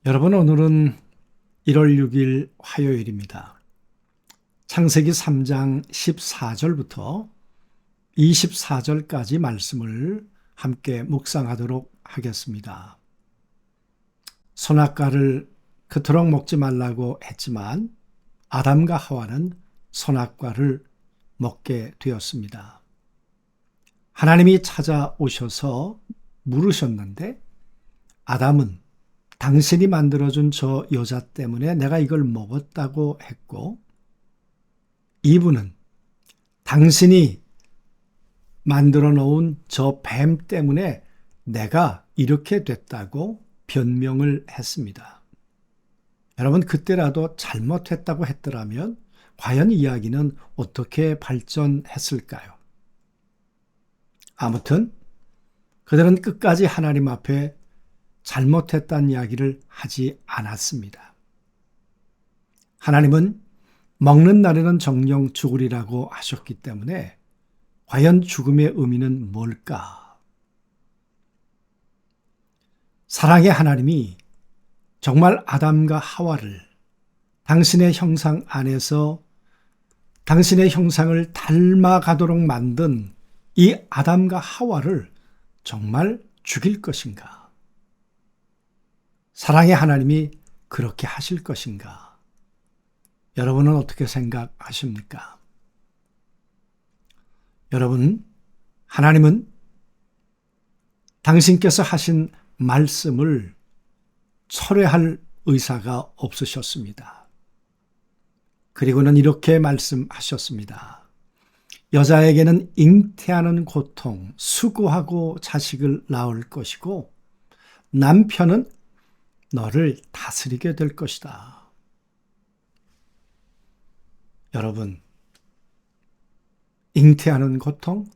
여러분, 오늘은 1월 6일 화요일입니다. 창세기 3장 14절부터 24절까지 말씀을 함께 묵상하도록 하겠습니다. 선악과를 그토록 먹지 말라고 했지만 아담과 하와는 선악과를 먹게 되었습니다. 하나님이 찾아오셔서 물으셨는데 아담은 당신이 만들어준 저 여자 때문에 내가 이걸 먹었다고 했고, 이분은 당신이 만들어 놓은 저 뱀 때문에 내가 이렇게 됐다고 변명을 했습니다. 여러분, 그때라도 잘못했다고 했더라면 과연 이야기는 어떻게 발전했을까요? 아무튼 그들은 끝까지 하나님 앞에 잘못했다는 이야기를 하지 않았습니다. 하나님은 먹는 날에는 정령 죽으리라고 하셨기 때문에 과연 죽음의 의미는 뭘까? 사랑의 하나님이 정말 아담과 하와를 당신의 형상 안에서 당신의 형상을 닮아가도록 만든 이 아담과 하와를 정말 죽일 것인가? 사랑의 하나님이 그렇게 하실 것인가? 여러분은 어떻게 생각하십니까? 여러분, 하나님은 당신께서 하신 말씀을 철회할 의사가 없으셨습니다. 그리고는 이렇게 말씀하셨습니다. 여자에게는 잉태하는 고통, 수고하고 자식을 낳을 것이고 남편은 너를 다스리게 될 것이다. 여러분, 잉태하는 고통,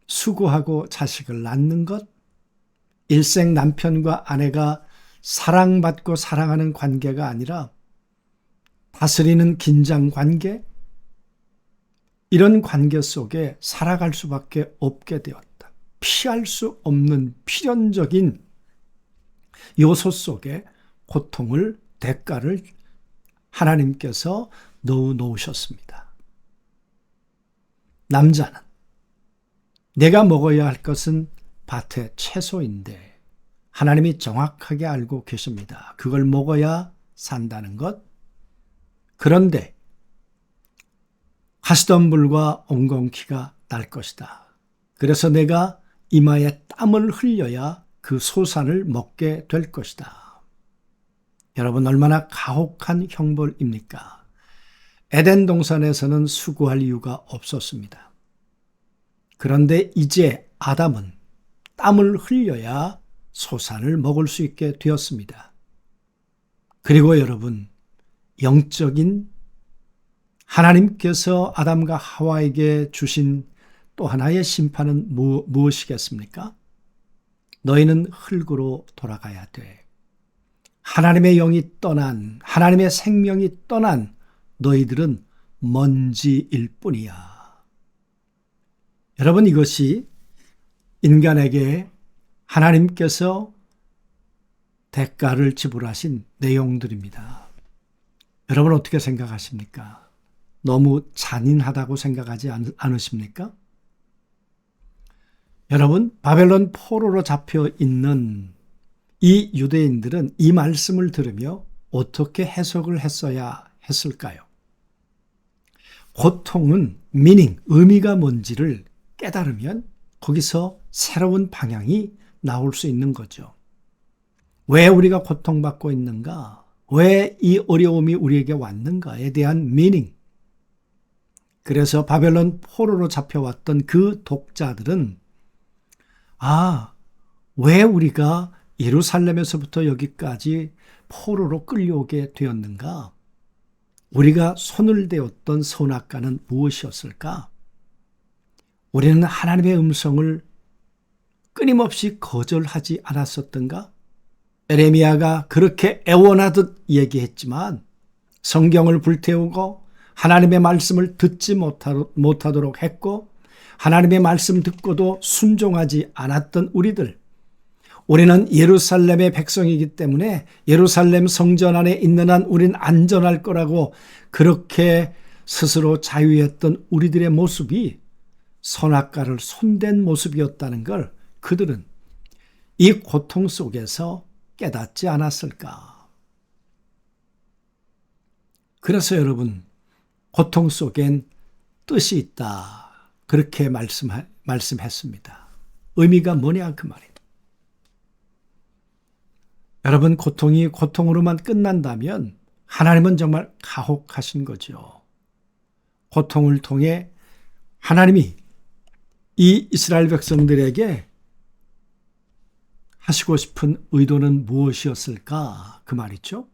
수고하고 자식을 낳는 것, 일생 남편과 아내가 사랑받고 사랑하는 관계가 아니라 다스리는 긴장 관계, 이런 관계 속에 살아갈 수밖에 없게 되었다. 피할 수 없는 필연적인 요소 속에 고통을, 대가를 하나님께서 넣어 놓으셨습니다. 남자는 내가 먹어야 할 것은 밭의 채소인데 하나님이 정확하게 알고 계십니다. 그걸 먹어야 산다는 것. 그런데 가시덤불과 엉겅퀴가 날 것이다. 그래서 내가 이마에 땀을 흘려야 그 소산을 먹게 될 것이다. 여러분, 얼마나 가혹한 형벌입니까? 에덴 동산에서는 수고할 이유가 없었습니다. 그런데 이제 아담은 땀을 흘려야 소산을 먹을 수 있게 되었습니다. 그리고 여러분, 영적인 하나님께서 아담과 하와에게 주신 또 하나의 심판은 무엇이겠습니까? 너희는 흙으로 돌아가야 돼. 하나님의 영이 떠난, 하나님의 생명이 떠난 너희들은 먼지일 뿐이야. 여러분, 이것이 인간에게 하나님께서 대가를 지불하신 내용들입니다. 여러분, 어떻게 생각하십니까? 너무 잔인하다고 생각하지 않으십니까? 여러분, 바벨론 포로로 잡혀 있는 이 유대인들은 이 말씀을 들으며 어떻게 해석을 했어야 했을까요? 고통은 의미가 뭔지를 깨달으면 거기서 새로운 방향이 나올 수 있는 거죠. 왜 우리가 고통받고 있는가? 왜 이 어려움이 우리에게 왔는가에 대한 meaning. 그래서 바벨론 포로로 잡혀왔던 그 독자들은 왜 우리가 예루살렘에서부터 여기까지 포로로 끌려오게 되었는가? 우리가 손을 대었던 선악과는 무엇이었을까? 우리는 하나님의 음성을 끊임없이 거절하지 않았었던가? 에레미야가 그렇게 애원하듯 얘기했지만 성경을 불태우고 하나님의 말씀을 듣지 못하도록 했고 하나님의 말씀 듣고도 순종하지 않았던 우리들, 우리는 예루살렘의 백성이기 때문에 예루살렘 성전 안에 있는 한 우린 안전할 거라고 그렇게 스스로 자유했던 우리들의 모습이 선악과를 손댄 모습이었다는 걸 그들은 이 고통 속에서 깨닫지 않았을까? 그래서 여러분, 고통 속엔 뜻이 있다. 그렇게 말씀했습니다. 의미가 뭐냐 그 말이에요. 여러분, 고통이 고통으로만 끝난다면 하나님은 정말 가혹하신 거죠. 고통을 통해 하나님이 이 이스라엘 백성들에게 하시고 싶은 의도는 무엇이었을까? 그 말이죠.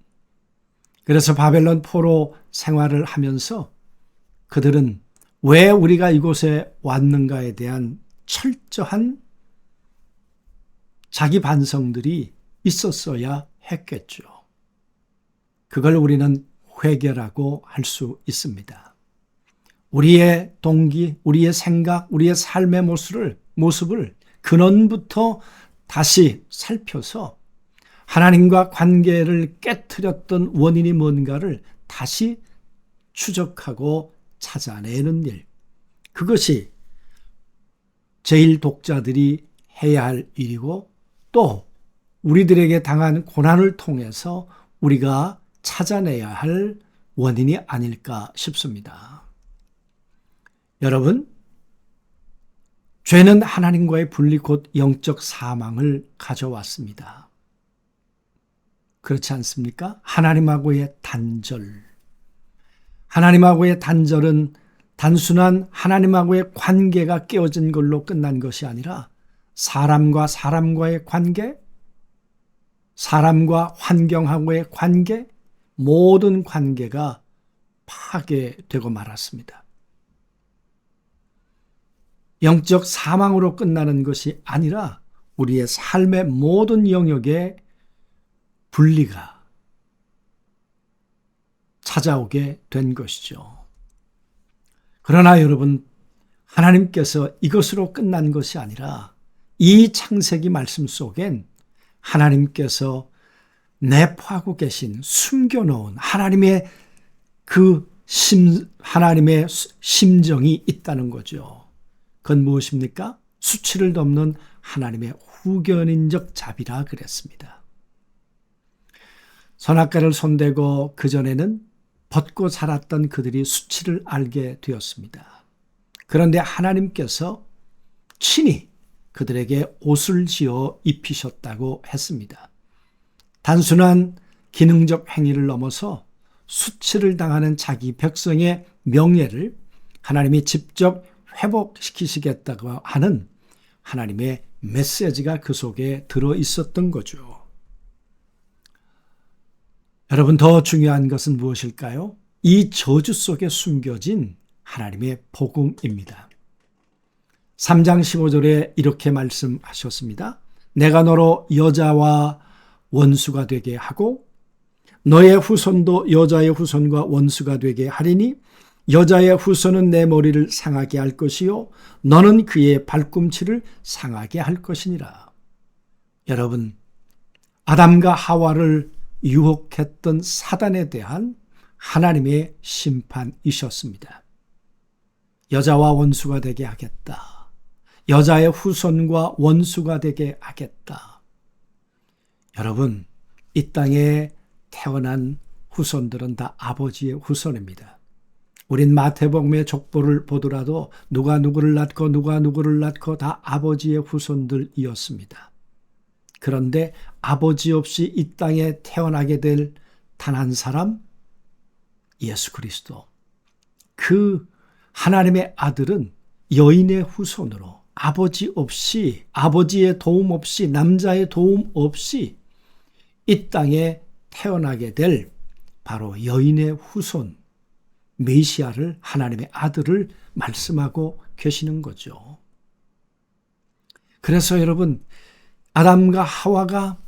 그래서 바벨론 포로 생활을 하면서 그들은 왜 우리가 이곳에 왔는가에 대한 철저한 자기 반성들이 있었어야 했겠죠. 그걸 우리는 회개라고 할 수 있습니다. 우리의 동기, 우리의 생각, 우리의 삶의 모습을 근원부터 다시 살펴서 하나님과 관계를 깨트렸던 원인이 뭔가를 다시 추적하고 찾아내는 일. 그것이 제일 독자들이 해야 할 일이고 또 우리들에게 당한 고난을 통해서 우리가 찾아내야 할 원인이 아닐까 싶습니다. 여러분, 죄는 하나님과의 분리 곧 영적 사망을 가져왔습니다. 그렇지 않습니까? 하나님하고의 단절. 하나님하고의 단절은 단순한 하나님하고의 관계가 깨어진 걸로 끝난 것이 아니라 사람과 사람과의 관계, 사람과 환경하고의 관계, 모든 관계가 파괴되고 말았습니다. 영적 사망으로 끝나는 것이 아니라 우리의 삶의 모든 영역에 분리가 찾아오게 된 것이죠. 그러나 여러분, 하나님께서 이것으로 끝난 것이 아니라 이 창세기 말씀 속엔 하나님께서 내포하고 계신 숨겨놓은 하나님의 하나님의 심정이 있다는 거죠. 그건 무엇입니까? 수치를 덮는 하나님의 후견인적 자비라 그랬습니다. 선악과를 손대고 그전에는 벗고 살았던 그들이 수치를 알게 되었습니다. 그런데 하나님께서 친히 그들에게 옷을 지어 입히셨다고 했습니다. 단순한 기능적 행위를 넘어서 수치를 당하는 자기 백성의 명예를 하나님이 직접 회복시키시겠다고 하는 하나님의 메시지가 그 속에 들어 있었던 거죠. 여러분, 더 중요한 것은 무엇일까요? 이 저주 속에 숨겨진 하나님의 복음입니다. 3장 15절에 이렇게 말씀하셨습니다. 내가 너로 여자와 원수가 되게 하고 너의 후손도 여자의 후손과 원수가 되게 하리니 여자의 후손은 내 머리를 상하게 할 것이요 너는 그의 발꿈치를 상하게 할 것이니라. 여러분, 아담과 하와를 유혹했던 사단에 대한 하나님의 심판이셨습니다. 여자와 원수가 되게 하겠다. 여자의 후손과 원수가 되게 하겠다. 여러분, 이 땅에 태어난 후손들은 다 아버지의 후손입니다. 우린 마태복음의 족보를 보더라도 누가 누구를 낳고 누가 누구를 낳고 다 아버지의 후손들이었습니다. 그런데 아버지 없이 이 땅에 태어나게 될 단 한 사람, 예수 그리스도. 그 하나님의 아들은 여인의 후손으로 아버지 없이, 아버지의 도움 없이, 남자의 도움 없이 이 땅에 태어나게 될 바로 여인의 후손, 메시아를, 하나님의 아들을 말씀하고 계시는 거죠. 그래서 여러분, 아담과 하와가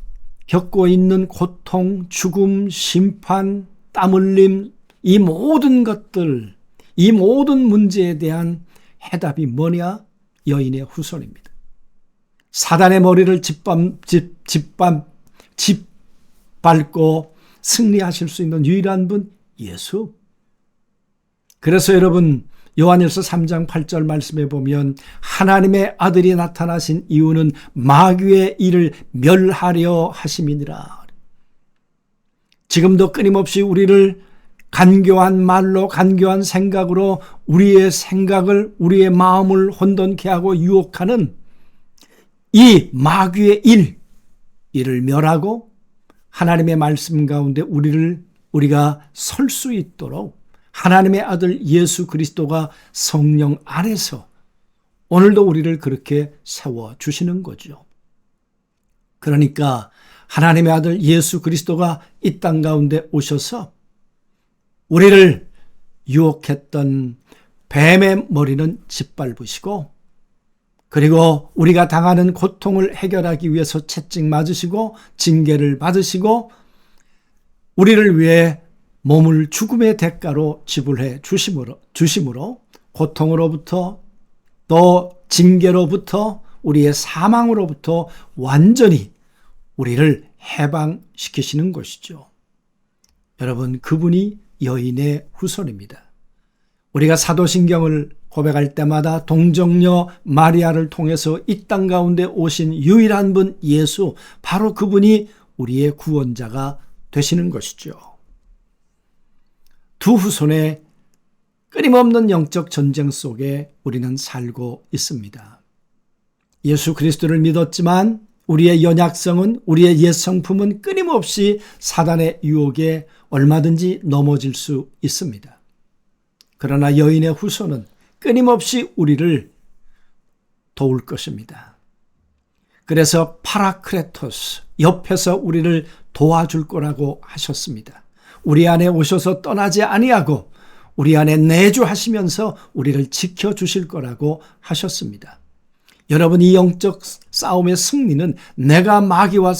겪고 있는 고통, 죽음, 심판, 땀 흘림, 이 모든 것들, 이 모든 문제에 대한 해답이 뭐냐? 여인의 후손입니다. 사단의 머리를 짓밟고 승리하실 수 있는 유일한 분 예수. 그래서 여러분 요한일서 3장 8절 말씀에 보면 하나님의 아들이 나타나신 이유는 마귀의 일을 멸하려 하심이니라. 지금도 끊임없이 우리를 간교한 말로 간교한 생각으로 우리의 생각을 우리의 마음을 혼돈케 하고 유혹하는 이 마귀의 이를 멸하고 하나님의 말씀 가운데 우리가 설 수 있도록 하나님의 아들 예수 그리스도가 성령 안에서 오늘도 우리를 그렇게 세워주시는 거죠. 그러니까 하나님의 아들 예수 그리스도가 이 땅 가운데 오셔서 우리를 유혹했던 뱀의 머리는 짓밟으시고 그리고 우리가 당하는 고통을 해결하기 위해서 채찍 맞으시고 징계를 받으시고 우리를 위해 몸을 죽음의 대가로 지불해 주심으로 고통으로부터 또 징계로부터 우리의 사망으로부터 완전히 우리를 해방시키시는 것이죠. 여러분, 그분이 여인의 후손입니다. 우리가 사도신경을 고백할 때마다 동정녀 마리아를 통해서 이 땅 가운데 오신 유일한 분 예수, 바로 그분이 우리의 구원자가 되시는 것이죠. 두 후손의 끊임없는 영적 전쟁 속에 우리는 살고 있습니다. 예수 그리스도를 믿었지만 우리의 연약성은, 우리의 옛 성품은 끊임없이 사단의 유혹에 얼마든지 넘어질 수 있습니다. 그러나 여인의 후손은 끊임없이 우리를 도울 것입니다. 그래서 파라크레토스, 옆에서 우리를 도와줄 거라고 하셨습니다. 우리 안에 오셔서 떠나지 아니하고 우리 안에 내주하시면서 우리를 지켜주실 거라고 하셨습니다. 여러분, 이 영적 싸움의 승리는 내가 마귀와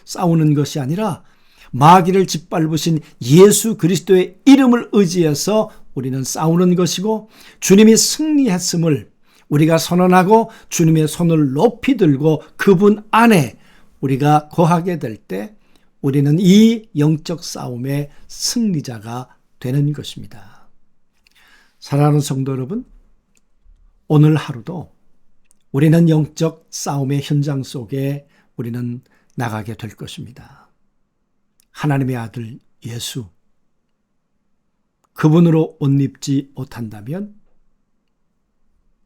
싸우는 것이 아니라 마귀를 짓밟으신 예수 그리스도의 이름을 의지해서 우리는 싸우는 것이고, 주님이 승리했음을 우리가 선언하고 주님의 손을 높이 들고 그분 안에 우리가 거하게 될 때 우리는 이 영적 싸움의 승리자가 되는 것입니다. 사랑하는 성도 여러분, 오늘 하루도 우리는 영적 싸움의 현장 속에 우리는 나가게 될 것입니다. 하나님의 아들 예수, 그분으로 옷 입지 못한다면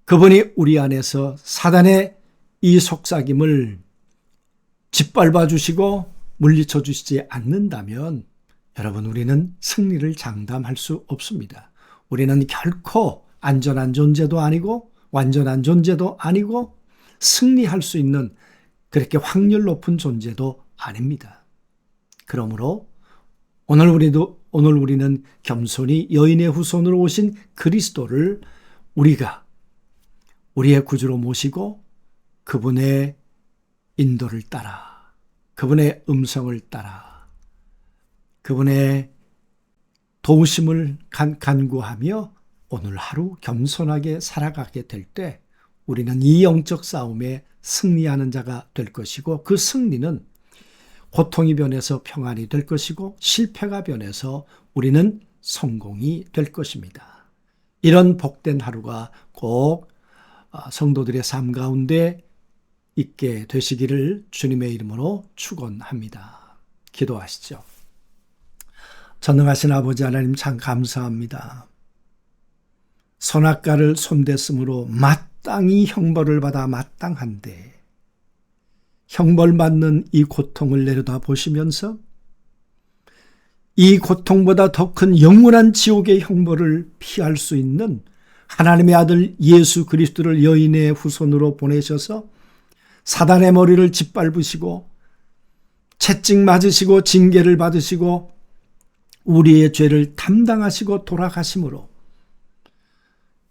그분이 우리 안에서 사단의 이 속삭임을 짓밟아 주시고 물리쳐 주시지 않는다면 여러분, 우리는 승리를 장담할 수 없습니다. 우리는 결코 안전한 존재도 아니고 완전한 존재도 아니고 승리할 수 있는 그렇게 확률 높은 존재도 아닙니다. 그러므로 오늘 우리는 겸손히 여인의 후손으로 오신 그리스도를 우리가 우리의 구주로 모시고 그분의 인도를 따라, 그분의 음성을 따라, 그분의 도우심을 간구하며 오늘 하루 겸손하게 살아가게 될 때 우리는 이 영적 싸움에 승리하는 자가 될 것이고, 그 승리는 고통이 변해서 평안이 될 것이고 실패가 변해서 우리는 성공이 될 것입니다. 이런 복된 하루가 꼭 성도들의 삶 가운데 있게 되시기를 주님의 이름으로 축원합니다. 기도하시죠. 전능하신 아버지 하나님, 참 감사합니다. 선악과를 손댔으므로 마땅히 형벌을 받아 마땅한데 형벌받는 이 고통을 내려다 보시면서 이 고통보다 더 큰 영원한 지옥의 형벌을 피할 수 있는 하나님의 아들 예수 그리스도를 여인의 후손으로 보내셔서 사단의 머리를 짓밟으시고 채찍 맞으시고 징계를 받으시고 우리의 죄를 담당하시고 돌아가심으로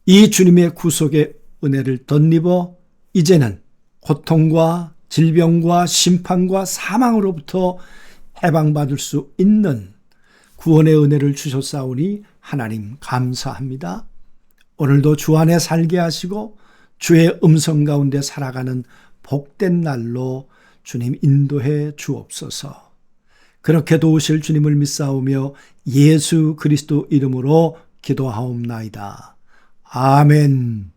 이 주님의 구속의 은혜를 덧입어 이제는 고통과 질병과 심판과 사망으로부터 해방받을 수 있는 구원의 은혜를 주셨사오니 하나님 감사합니다. 오늘도 주 안에 살게 하시고 주의 음성 가운데 살아가는 복된 날로 주님 인도해 주옵소서. 그렇게 도우실 주님을 믿사오며 예수 그리스도 이름으로 기도하옵나이다. 아멘.